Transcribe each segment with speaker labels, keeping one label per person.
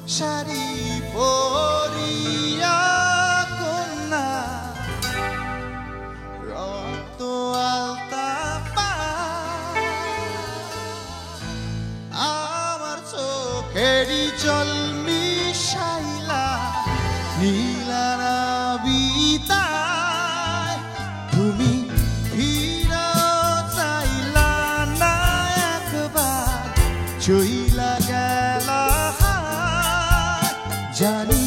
Speaker 1: শাড়ি পরিয়া কন্যা রক্ত আলতা আমার চোখেরই জল মিশাইলা নীলা নাবিতায় তুমি ফিরত চাইলা না একবার চইলা গেলা জানি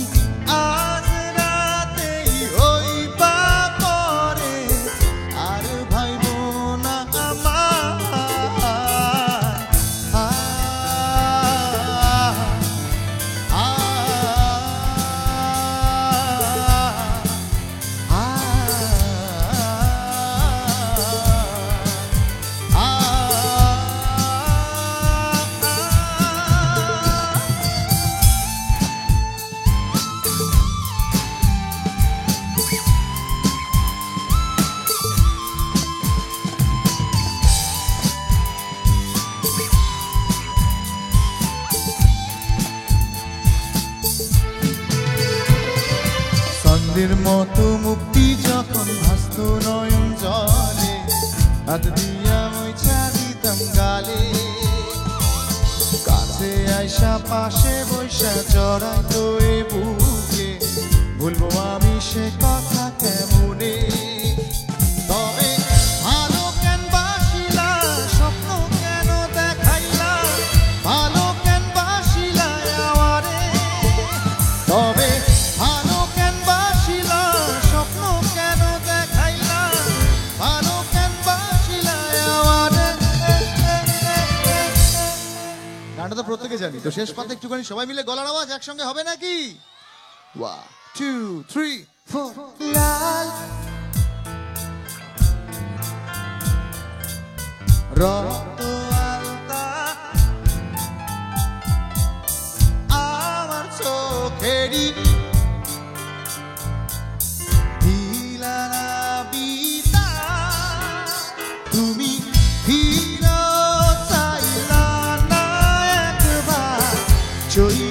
Speaker 1: আজ রাতেই হইবা পরে আর ভাইব না চাঁদের মতো মুক্তি যখন ভাসত নয়ন জলে হাত দিয়া মুইছা দিতাম গালে কাছে আইসা পাশে বৈশা জড়াইতো এ বুকে ভুলবো আমি সে কথা কেমনে তবে ভালো কেন বাসিলা স্বপ্ন কেন দেখাইলা ভালো কেন বাসিলা আমারে তবে ভালো কেন বাসিলা স্বপ্ন কেন দেখাইলা ভালো কেন বাসিলা আমারে গানটা তো প্রত্যেকে জানি তো শেষ পাতে একটুখানি সবাই মিলে গলার আওয়াজ একসঙ্গে হবে নাকি 1 2 3 4 লাল রক্ত আলতা আমার চোখেরই নীলা নাবিতা তুমি ফিরত চাইলা না একবার চই